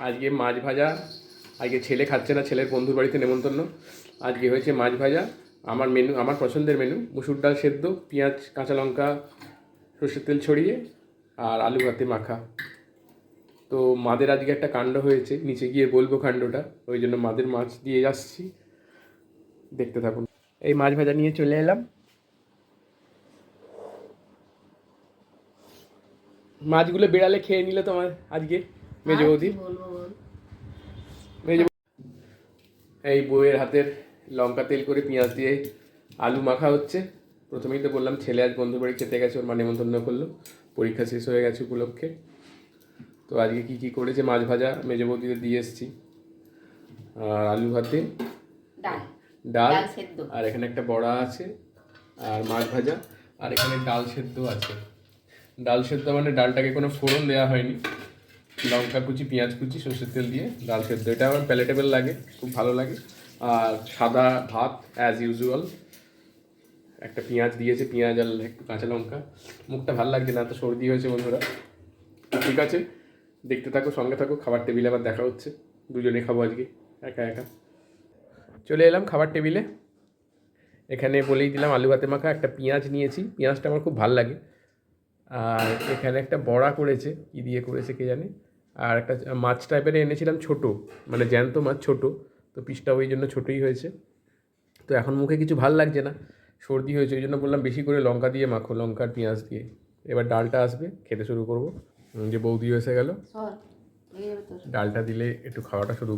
আজকে মাছ ভাজা। আজকে ছেলে খাচ্ছে না, ছেলের বন্ধুর বাড়িতে নেমন্তন্ন। আজকে হয়েছে মাছ ভাজা। আমার মেনু, আমার পছন্দের মেনু, মুসুর ডাল সেদ্ধ, পেঁয়াজ কাঁচা লঙ্কা সর্ষের তেল ছড়িয়ে, আর আলু ভাতে মাখা। তো মাদের আজকে একটা কাণ্ড হয়েছে, নিচে গিয়ে বলবো কাণ্ডটা, ওই জন্য মাদের মাছ দিয়ে আসছি, দেখতে থাকুন। এই মাছ ভাজা নিয়ে চলে এলাম। মাছগুলো বিড়ালে খেয়ে নিলে তোমার আজকে মেজো বৌদি। মেজো এই বউয়ের হাতের লঙ্কা তেল করে পেঁয়াজ দিয়ে আলু মাখা হচ্ছে। প্রথমেই তো বললাম ছেলে আজ বন্ধুর বাড়ি খেতে গেছে, ওর মা নেমন্তন্ন করলো, পরীক্ষা শেষ হয়ে গেছে উপলক্ষে। তো আজকে কী কী করেছে, মাছ ভাজা মেজো বৌদিকে দিয়ে এসেছি, আর আলু ভাতে ডাল, আর এখানে একটা বড়া আছে, আর মাছ ভাজা, আর এখানে ডাল সেদ্ধ আছে। ডাল সেদ্ধ মানে ডালটাকে কোনো ফোড়ন দেওয়া হয়নি, লঙ্কা কুচি পেঁয়াজ কুচি সর্ষের তেল দিয়ে ডাল সেদ্ধ। এটা আমার প্যালেটেবল লাগে, খুব ভালো লাগে। আর সাদা ভাত অ্যাজ ইউজুয়াল, একটা পেঁয়াজ দিয়েছে, পেঁয়াজ আর একটু কাঁচা লঙ্কা। মুখটা ভালো লাগছে না, তো সর্দি হয়েছে বন্ধুরা। ঠিক আছে, দেখতে থাকো, সঙ্গে থাকো। খাবার টেবিলে আবার দেখা হচ্ছে, দুজনে খাবো আজকে, একা একা। চলে এলাম খাবার টেবিলে। এখানে বলেই দিলাম আলু ভাতে মাখা, একটা পেঁয়াজ নিয়েছি, পেঁয়াজটা আমার খুব ভালো লাগে। আর এখানে একটা বড়া করেছে, কী দিয়ে করেছে কে জানে। আর একটা মাছ টাইপের এনেছিলাম ছোটো, মানে জ্যান্ত মাছ ছোটো, তো পিসটা ওই জন্য ছোটোই হয়েছে। তো এখন মুখে কিছু ভাল লাগছে না, সর্দি হয়েছে, ওই জন্য বললাম বেশি করে লঙ্কা দিয়ে মাখো, লঙ্কা আর পেঁয়াজ দিয়ে। এবার ডালটা আসবে, খেতে শুরু করবো। যে বৌদি এসে গেল, ডালটা দিলে একটু খাওয়াটা শুরু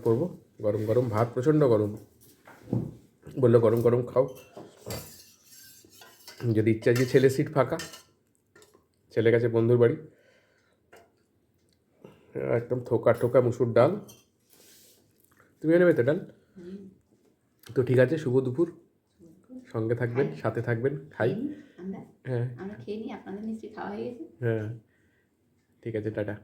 করবো। গরম গরম ভাত, প্রচণ্ড গরম, বললো গরম গরম খাও। যদি ইচ্ছা, যে ছেলে সিট ফাঁকা, ছেলে গেছে বন্ধুর বাড়ি। একদম থোকা ঠোকা মুসুর ডাল। তুমি নেবে তো ডাল? তো ঠিক আছে, শুভ দুপুর, সঙ্গে থাকবেন, সাথে থাকবেন, খাই। হ্যাঁ, আমরা খেয়ে নিই, আপনাদের নিশ্চয়ই খাওয়া হয়ে গেছে। হ্যাঁ, ঠিক আছে, টাটা।